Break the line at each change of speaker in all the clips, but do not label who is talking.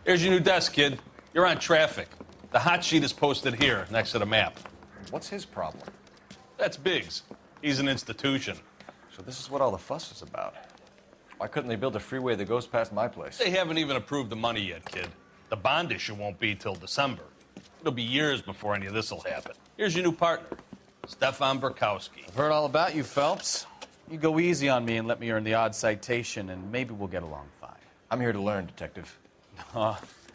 Here's your new desk, kid. You're on traffic. The hot sheet is posted here, next to the map.
What's his problem?
That's Biggs. He's an institution.
So this is what all the fuss is about. Why couldn't they build a freeway that goes past my place?
They haven't even approved the money yet, kid. The bond issue won't be till December. It'll be years before any of this will happen. Here's your new partner, Stefan Burkowski.
I've heard all about you, Phelps. You go easy on me and let me earn the odd citation, and maybe we'll get along fine.
I'm here to learn, Detective.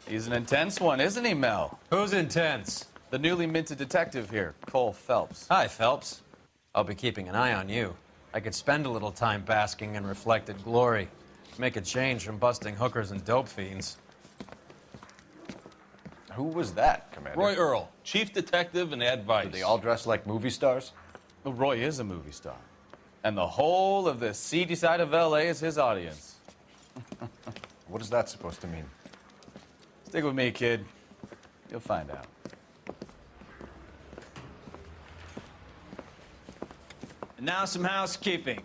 He's an intense one, isn't he, Mel?
Who's intense?
The newly minted detective here, Cole Phelps.
Hi, Phelps. I'll be keeping an eye on you. I could spend a little time basking in reflected glory. Make a change from busting hookers and dope fiends.
Who was that, Commander?
Roy Earl, chief detective and advice.
Do they all dress like movie stars?
Well, Roy is a movie star. And the whole of the seedy side of L.A. is his audience.
What is that supposed to mean?
Stick with me, kid. You'll find out.
And now some housekeeping.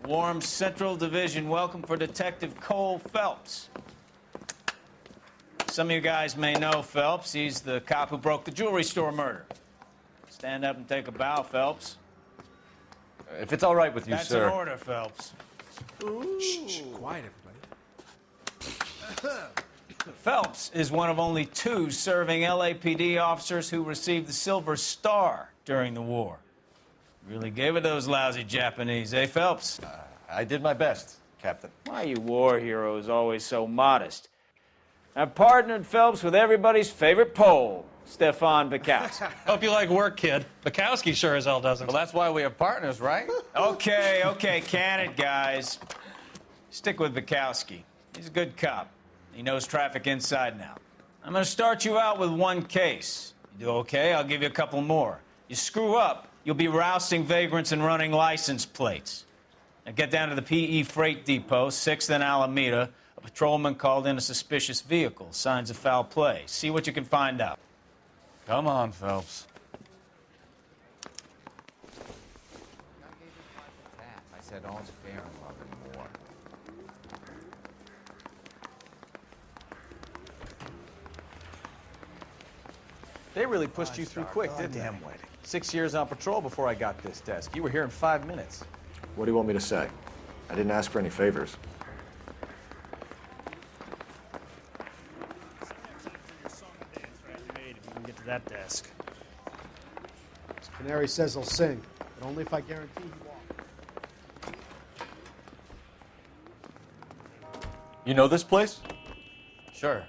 Warm Central Division welcome for Detective Cole Phelps. Some of you guys may know Phelps. He's the cop who broke the jewelry store murder. Stand up and take a bow, Phelps.
If it's all right with you,
That's
sir.
an order, Phelps.
Shh, quiet, everybody.
Phelps is one of only 2 serving LAPD officers who received the Silver Star during the war. Really gave it those lousy Japanese, eh, Phelps?
I did my best, Captain.
Why are you war heroes always so modest? I've partnered Phelps with everybody's favorite Pole, Stefan Burkowski.
Hope you like work, kid. Bukowski sure as hell doesn't.
Well, that's why we have partners, right?
Okay, can it, guys. Stick with Bukowski. He's a good cop. He knows traffic inside now. I'm gonna start you out with 1 case. You do okay, I'll give you a couple more. You screw up, you'll be rousting vagrants and running license plates. Now get down to the PE Freight Depot, 6th and Alameda. A patrolman called in a suspicious vehicle. Signs of foul play. See what you can find out.
Come on, Phelps.
I said all's fair in love and war.
They really pushed you through quick, didn't they? 6 years on patrol before I got this desk. You were here in 5 minutes.
What do you want me to say? I didn't ask for any favors.
Get to that desk.
Canary says he'll sing, but only if I guarantee he won't.
You know this place?
Sure.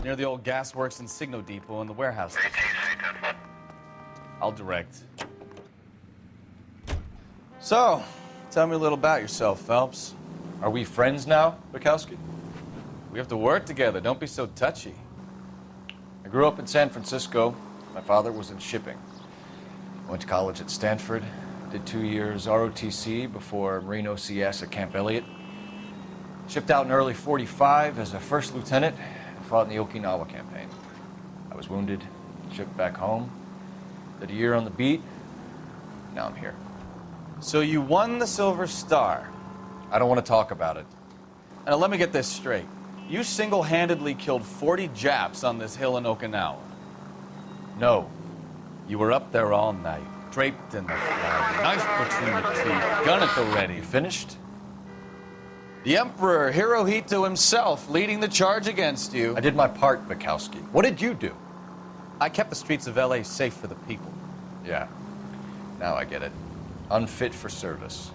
Near the old gasworks and Signo Depot and the warehouse. I'll direct. So, tell me a little about yourself, Phelps.
Are we friends now, Bukowski?
We have to work together. Don't be so touchy.
I grew up in San Francisco. My father was in shipping. Went to college at Stanford. Did 2 years ROTC before Marine OCS at Camp Elliott. Shipped out in early '45 as a first lieutenant and fought in the Okinawa campaign. I was wounded, shipped back home. Did a year on the beat. Now I'm here.
So you won the Silver Star.
I don't want to talk about it.
Now let me get this straight. You single-handedly killed 40 Japs on this hill in Okinawa.
No.
You were up there all night, draped in the flag, knife between your teeth, gun at the ready.
You finished?
The Emperor Hirohito himself leading the charge against you.
I did my part, Bukowski. What did you do?
I kept the streets of L.A. safe for the people.
Yeah. Now I get it. Unfit for service.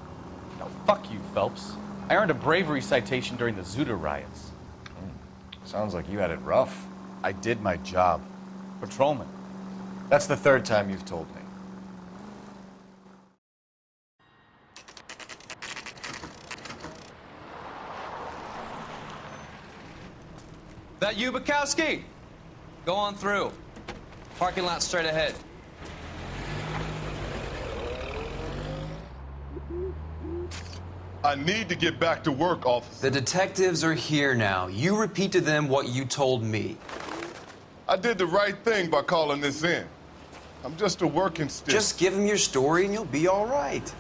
Now, fuck you, Phelps. I earned a bravery citation during the Zuda riots.
Sounds like you had it rough.
I did my job. Patrolman.
That's the 3rd time you've told me.
That you, Bukowski? Go on through. Parking lot straight ahead.
I need to get back to work, officer.
The detectives are here now. You repeat to them what you told me.
I did the right thing by calling this in. I'm just a working stick.
Just give them your story and you'll be all right.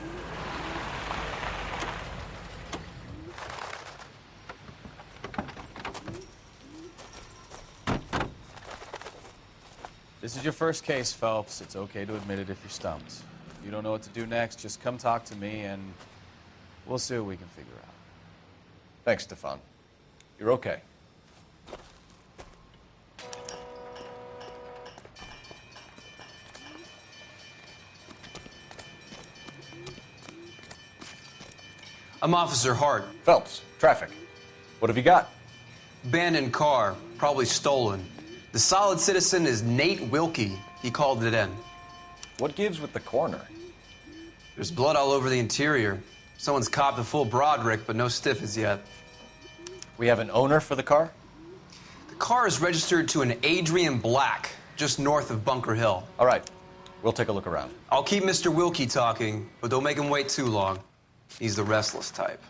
This is your first case, Phelps. It's okay to admit it if you're stumped. If you don't know what to do next, just come talk to me and we'll see what we can figure out.
Thanks, Stefan. You're okay.
I'm Officer Hart.
Phelps, traffic. What have you got?
Abandoned car, probably stolen. The solid citizen is Nate Wilkie. He called it in.
What gives with the coroner?
There's blood all over the interior. Someone's copped a full Broderick, but no stiff as yet.
We have an owner for the car?
The car is registered to an Adrian Black, just north of Bunker Hill.
All right, we'll take a look around.
I'll keep Mr. Wilkie talking, but don't make him wait too long. He's the restless type.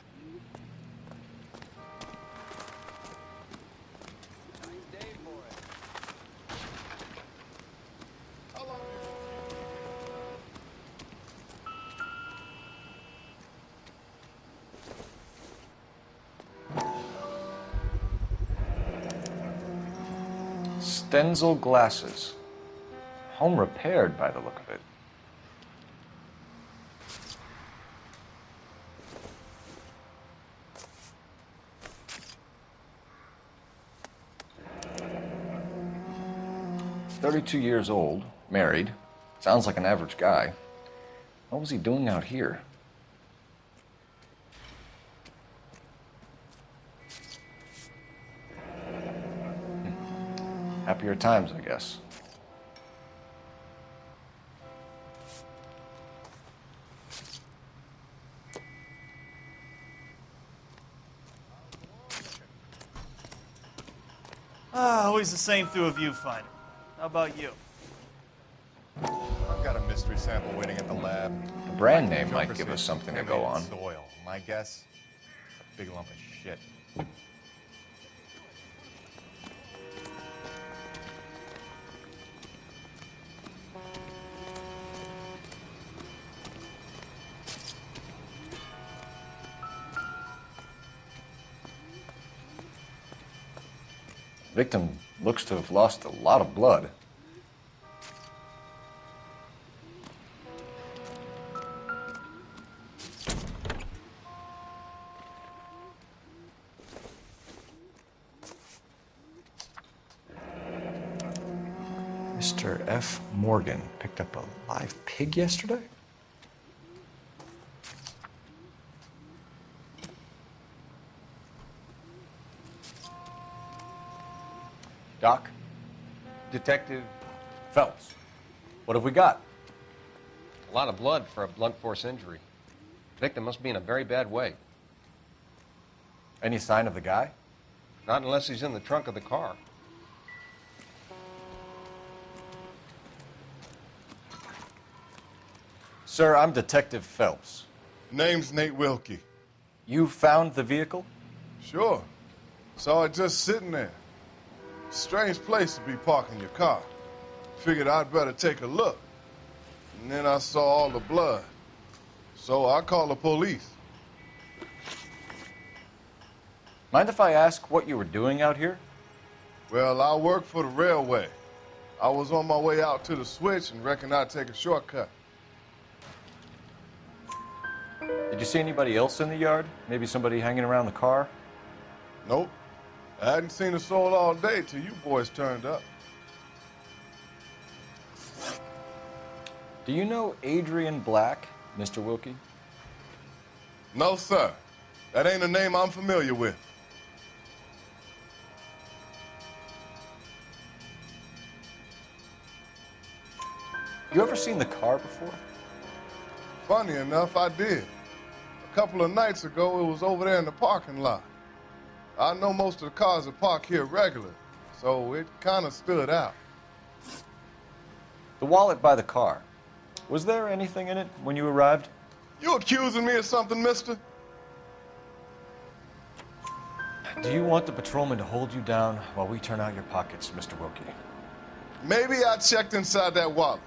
Stenzel glasses. Home repaired by the look of it. "32 years old, married. Sounds like an average guy. What was he doing out here?" Happier times, I guess.
Always the same through a viewfinder. How about you?
I've got a mystery sample waiting at the lab.
The brand name might give us something to go on.
Soil. My guess, a big lump of shit.
Victim looks to have lost a lot of blood. Mr. F. Morgan picked up a live pig yesterday? Doc?
Detective,
Phelps. What have we got?
a lot of blood for a blunt force injury. Victim must be in a very bad way.
Any sign of the guy?
Not unless he's in the trunk of the car.
Sir, I'm Detective Phelps.
Name's Nate Wilkie.
You found the vehicle?
Sure. Saw it just sitting there. Strange place to be parking your car. Figured I'd better take a look. And then I saw all the blood. So I called the police.
Mind if I ask what you were doing out here?
Well, I work for the railway. I was on my way out to the switch and reckoned I'd take a shortcut.
Did you see anybody else in the yard? Maybe somebody hanging around the car?
Nope. I hadn't seen a soul all day till you boys turned up.
Do you know Adrian Black, Mr. Wilkie?
No, sir. That ain't a name I'm familiar with.
You ever seen the car before?
Funny enough, I did. A couple of nights ago, it was over there in the parking lot. I know most of the cars are parked here regular, so it kind of stood out.
The wallet by the car. Was there anything in it when you arrived?
You accusing me of something, mister?
Do you want the patrolman to hold you down while we turn out your pockets, Mr. Wilkie?
Maybe I checked inside that wallet.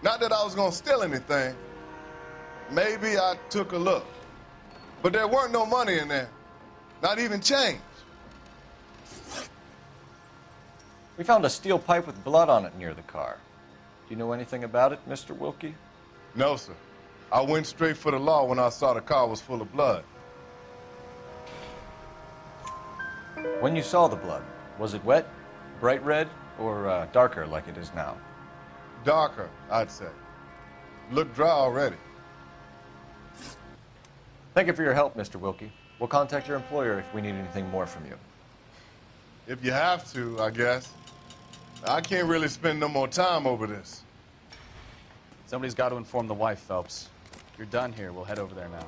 Not that I was gonna steal anything. Maybe I took a look. But there weren't no money in there. Not even change.
We found a steel pipe with blood on it near the car. you know anything about it, Mr. Wilkie?
No, sir. I went straight for the law when I saw the car was full of blood.
When you saw the blood, was it wet, bright red, or darker like it is now?
Darker, I'd say. Looked dry already.
Thank you for your help, Mr. Wilkie. We'll contact your employer if we need anything more from you.
If you have to, I guess. I can't really spend no more time over this.
Somebody's got to inform the wife, Phelps. If you're done here, we'll head over there now.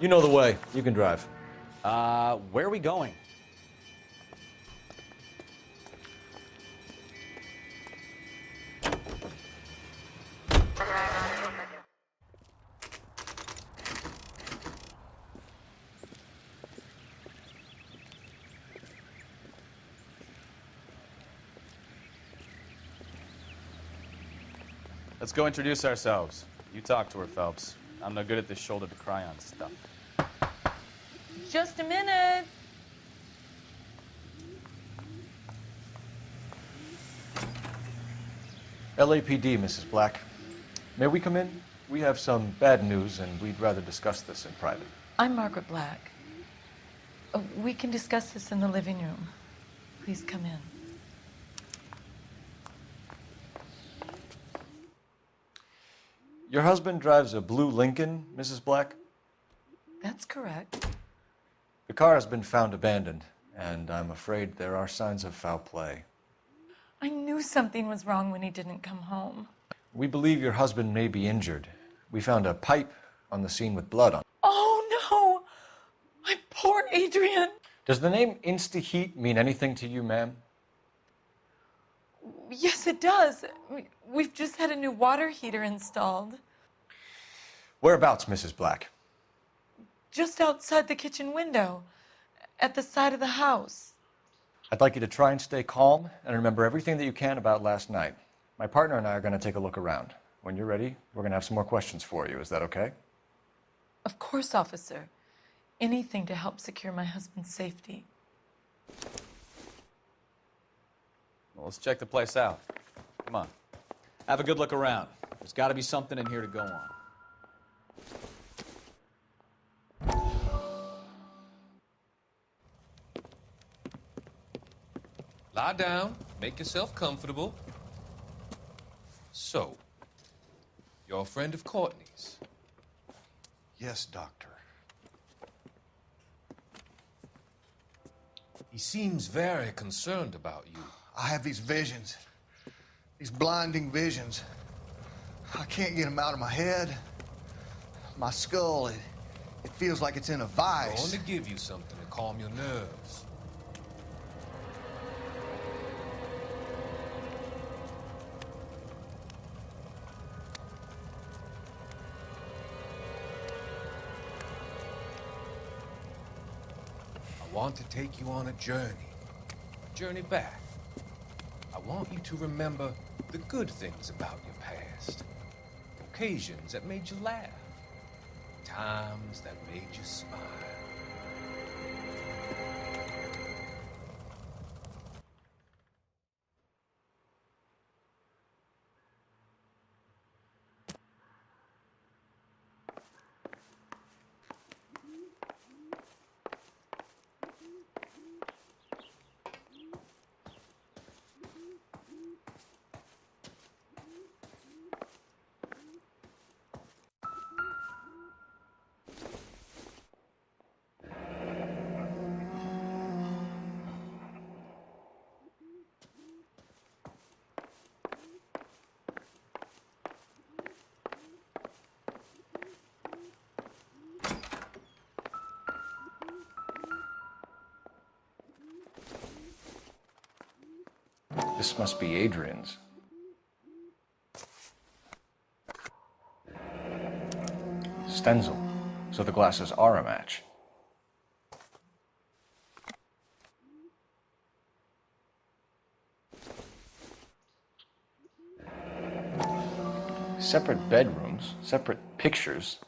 You know the way. You can drive.
Where are we going? Let's go introduce ourselves. You talk to her, Phelps. I'm no good at this shoulder to cry on stuff.
Just a minute.
LAPD, Mrs. Black. May we come in? We have some bad news, and we'd rather discuss this in private.
I'm Margaret Black. We can discuss this in the living room. Please come in.
Your husband drives a blue Lincoln, Mrs. Black?
That's correct.
The car has been found abandoned, and I'm afraid there are signs of foul play.
I knew something was wrong when he didn't come home.
We believe your husband may be injured. We found a pipe on the scene with blood on it.
Oh, no! My poor Adrian!
Does the name Insta-Heat mean anything to you, ma'am?
Yes, it does. We've just had a new water heater installed.
Whereabouts, Mrs. Black?
Just outside the kitchen window, at the side of the house.
I'd like you to try and stay calm and remember everything that you can about last night. My partner and I are going to take a look around. When you're ready, we're going to have some more questions for you. Is that okay?
Of course, officer. Anything to help secure my husband's safety.
Well, let's check the place out. Come on. Have a good look around. There's got to be something in here to go on.
Lie down, make yourself comfortable. So, you're a friend of Courtney's?
Yes, Doctor.
He seems very concerned about you.
I have these visions, these blinding visions. I can't get them out of my head. My skull, it feels like it's in a
I
vice.
want to give you something to calm your nerves. I want to take you on a journey back. I want you to remember the good things about your past, occasions that made you laugh, times that made you smile.
This must be Adrian's. Stenzel. So the glasses are a match. Separate bedrooms, separate pictures.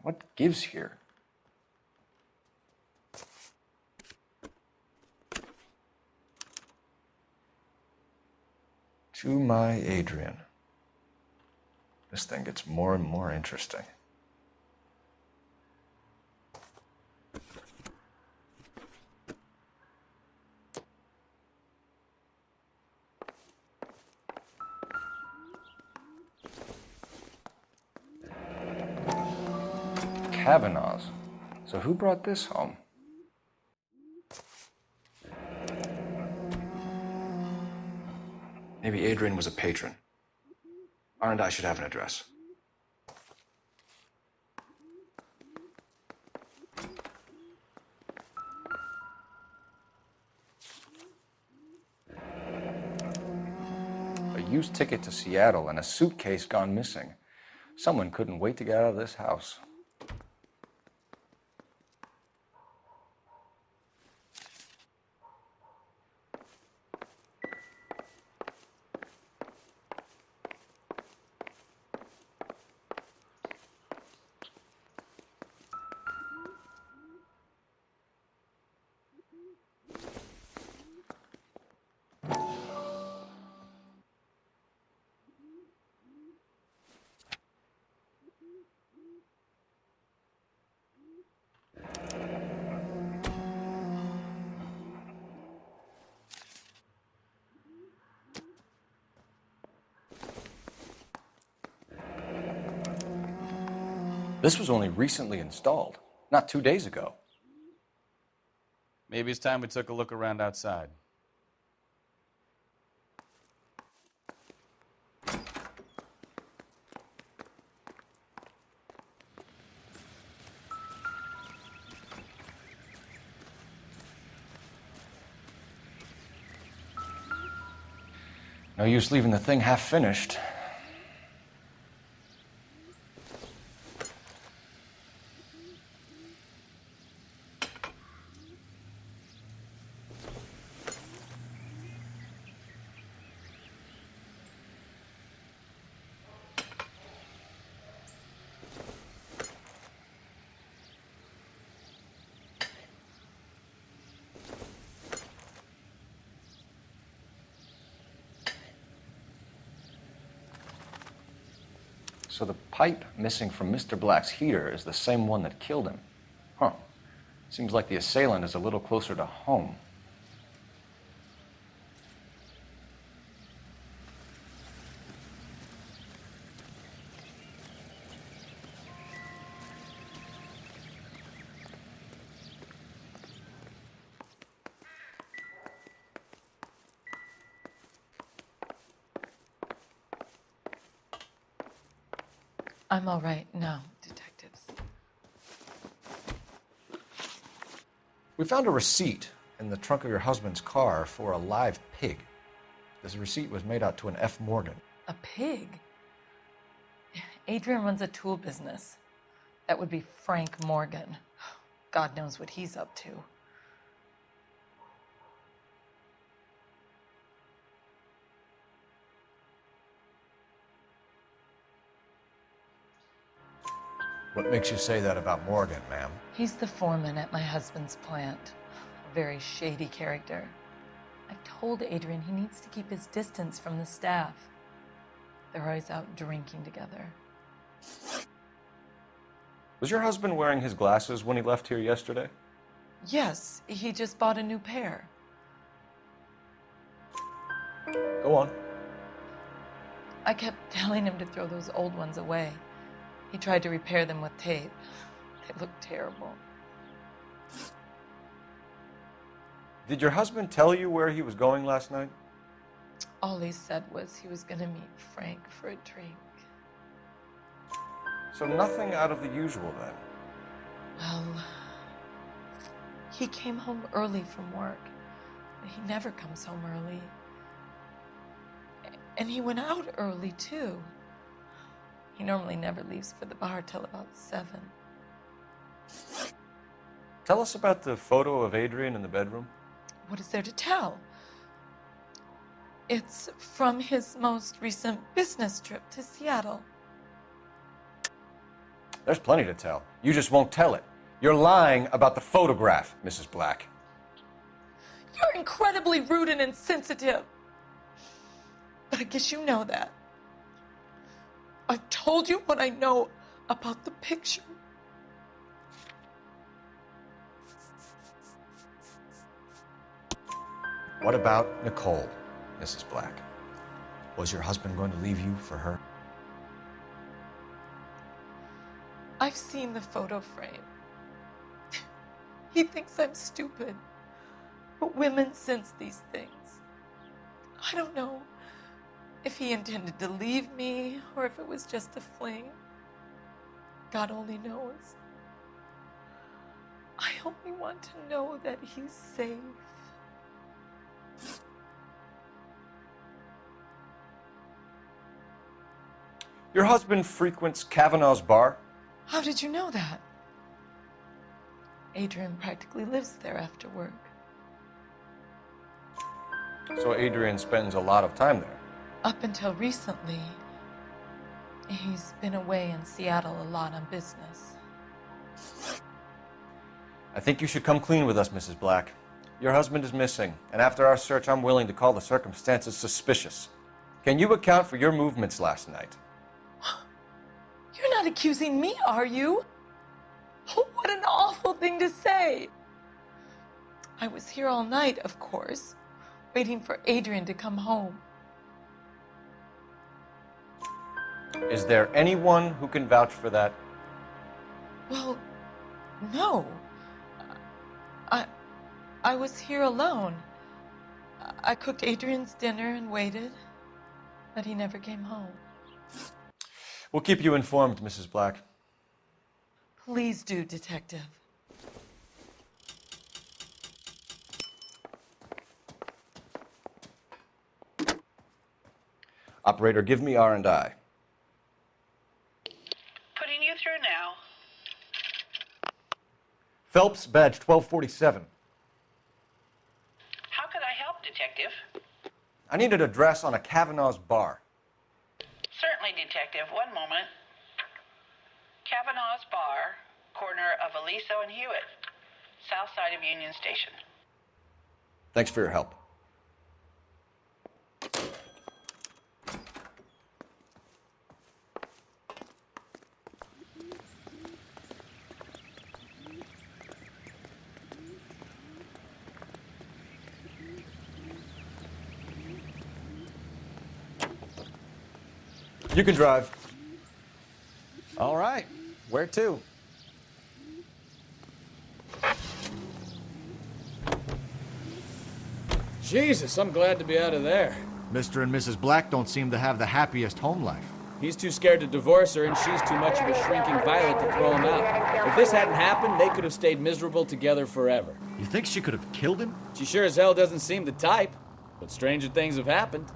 What gives here? To my Adrian. This thing gets more and more interesting. Kavanaugh's. So who brought this home? Maybe Adrian was a patron. And I should have an address. A used ticket to Seattle and a suitcase gone missing. Someone couldn't wait to get out of this house. This was only recently installed, not 2 days ago.
Maybe it's time we took a look around outside.
No use leaving the thing half finished. So the pipe missing from Mr. Black's heater is the same one that killed him. Huh. Seems like the assailant is a little closer to home.
I'm all right now, detectives.
We found a receipt in the trunk of your husband's car for a live pig. This receipt was made out to an F. Morgan.
A pig? Adrian runs a tool business. That would be Frank Morgan. God knows what he's up to.
What makes you say that about Morgan, ma'am?
He's the foreman at my husband's plant. A very shady character. I've told Adrian he needs to keep his distance from the staff. They're always out drinking together.
Was your husband wearing his glasses when he left here yesterday?
Yes, he just bought a new pair.
Go on.
I kept telling him to throw those old ones away. He tried to repair them with tape. They look terrible.
Did your husband tell you where he was going last night?
All he said was he was going to meet Frank for a drink.
So nothing out of the usual then?
Well, he came home early from work. He never comes home early. And he went out early, too. He normally never leaves for the bar till about 7.
Tell us about the photo of Adrian in the bedroom.
What is there to tell? It's from his most recent business trip to Seattle.
There's plenty to tell. You just won't tell it. You're lying about the photograph, Mrs. Black.
You're incredibly rude and insensitive. But I guess you know that. I've told you what I know about the picture.
What about Nicole, Mrs. Black? Was your husband going to leave you for her?
I've seen the photo frame. He thinks I'm stupid. But women sense these things. I don't know if he intended to leave me or if it was just a fling. God only knows. I only want to know that he's safe.
Your husband frequents Kavanaugh's bar?
How did you know that? Adrian practically lives there after work.
So Adrian spends a lot of time there.
Up until recently, he's been away in Seattle a lot on business.
I think you should come clean with us, Mrs. Black. Your husband is missing, and after our search, I'm willing to call the circumstances suspicious. Can you account for your movements last night?
You're not accusing me, are you? What an awful thing to say. I was here all night, of course, waiting for Adrian to come home.
Is there anyone who can vouch for that?
Well, no. I was here alone. I cooked Adrian's dinner and waited, but he never came home.
We'll keep you informed, Mrs. Black.
Please do, Detective.
Operator, give me R&I.
Putting you through now.
Phelps, badge 1247.
How could I help, Detective?
I need an address on a Kavanaugh's bar.
Certainly, Detective. One moment. Kavanaugh's Bar, corner of Aliso and Hewitt, south side of Union Station.
Thanks for your help. You can drive.
All right. Where to?
Jesus, I'm glad to be out of there.
Mr. and Mrs. Black don't seem to have the happiest home life.
He's too scared to divorce her, and she's too much of a shrinking violet to throw him out. If this hadn't happened, they could have stayed miserable together forever.
You think she could have killed him?
She sure as hell doesn't seem the type, but stranger things have happened.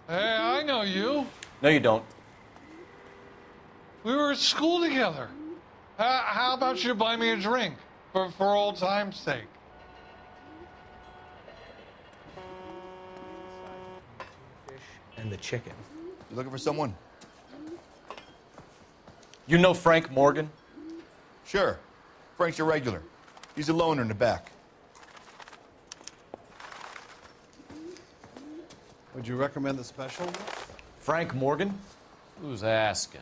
Hey, I know you.
No, you don't.
We were at school together. How about you buy me a drink for old time's sake?
And the chicken.
You looking for someone?
You know Frank Morgan?
Sure. Frank's your regular. He's a loner in the back.
Would you recommend the special?
Frank Morgan?
Who's asking?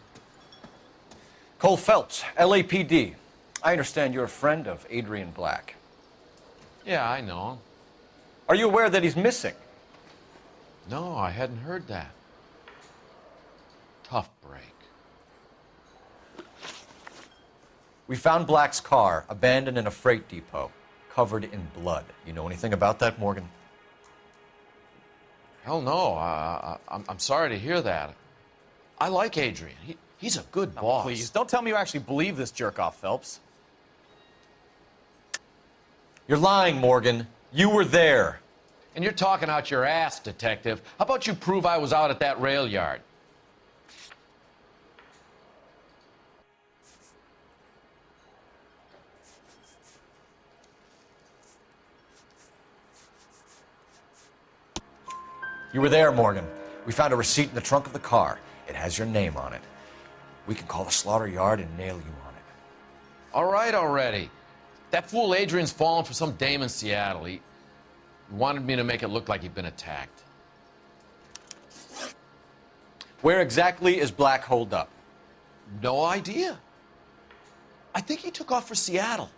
Cole Phelps, LAPD. I understand you're a friend of Adrian Black.
Yeah, I know.
Are you aware that he's missing?
No, I hadn't heard that. Tough break.
We found Black's car abandoned in a freight depot, covered in blood. You know anything about that, Morgan?
Hell no. I'm sorry to hear that. I like Adrian. He's a good boss.
Please, don't tell me you actually believe this jerk-off, Phelps.
You're lying, Morgan. You were there.
And you're talking out your ass, Detective. How about you prove I was out at that rail yard?
You were there, Morgan. We found a receipt in the trunk of the car. It has your name on it. We can call the slaughter yard and nail you on it.
All right already. That fool Adrian's fallen for some dame in Seattle. He wanted me to make it look like he'd been attacked.
Where exactly is Black holed up?
No idea. I think he took off for Seattle.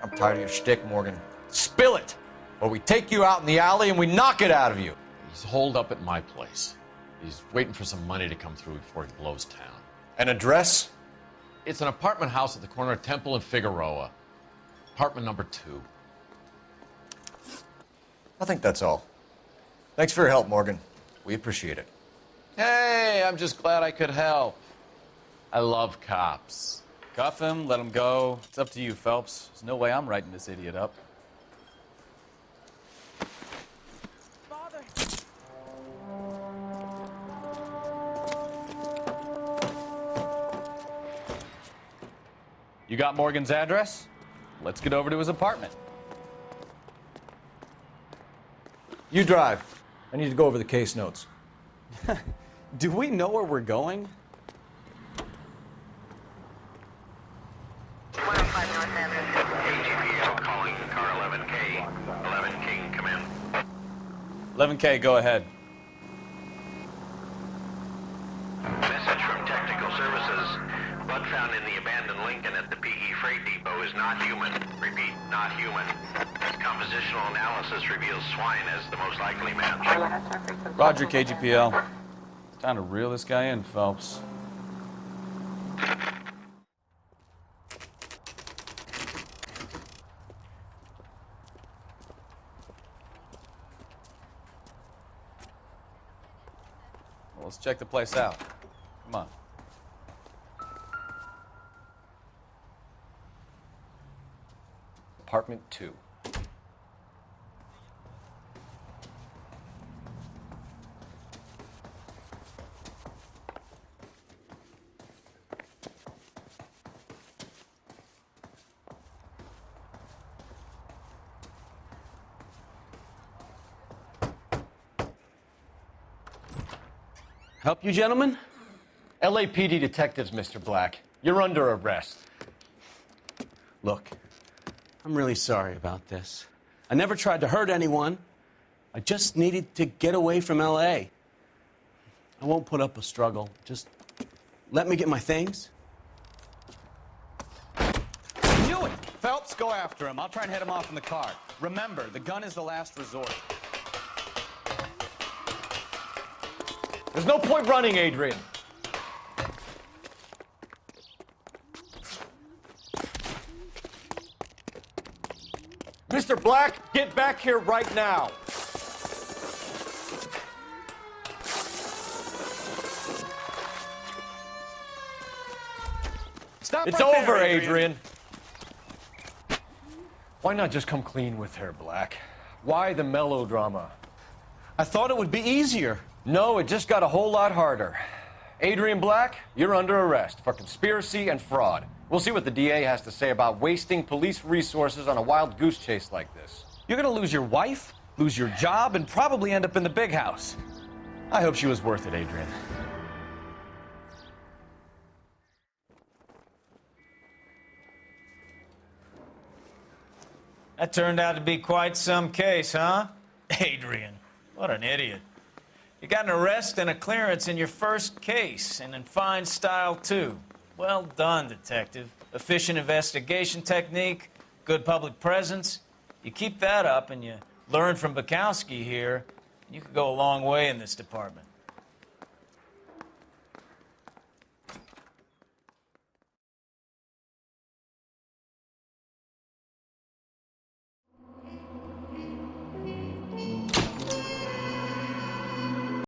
I'm tired of your shtick, Morgan. Spill it, or we take you out in the alley and we knock it out of you.
He's holed up at my place. He's waiting for some money to come through before he blows town.
An address?
It's an apartment house at the corner of Temple and Figueroa. Apartment number 2.
I think that's all. Thanks for your help, Morgan. We appreciate it.
Hey, I'm just glad I could help. I love cops.
Cuff him, let him go. It's up to you, Phelps. There's no way I'm writing this idiot up. You got Morgan's address? Let's get over to his apartment.
You drive. I need to go over the case notes.
Do we know where we're going?
AGPL calling car 11K. 11 King, come in.
11K, go ahead.
Message from Technical Services. Blood found in the abandoned Lincoln at the PE Freight Depot is not human. Repeat, not human. Compositional analysis reveals swine as the most likely match.
Roger, KGPL. Time to reel this guy in, Phelps. Well, let's check the place out. Come on.
Apartment 2.
Help you, gentlemen?
LAPD detectives, Mr. Black. You're under arrest.
Look, I'm really sorry about this. I never tried to hurt anyone. I just needed to get away from L.A. I won't put up a struggle. Just let me get my things.
Knew it! Phelps, go after him. I'll try and head him off in the car. Remember, the gun is the last resort.
There's no point running, Adrian. Mr. Black, get back here right now.
Stop
It's
right
over,
there,
Adrian. Why not just come clean with her, Black? Why the melodrama?
I thought it would be easier.
No, it just got a whole lot harder. Adrian Black, you're under arrest for conspiracy and fraud. We'll see what the DA has to say about wasting police resources on a wild goose chase like this.
You're gonna lose your wife, lose your job, and probably end up in the big house. I hope she was worth it, Adrian.
That turned out to be quite some case, huh? Adrian, what an idiot. You got an arrest and a clearance in your first case, and in fine style, too. Well done, detective. Efficient investigation technique, good public presence. You keep that up and you learn from Bukowski here, you could go a long way in this department.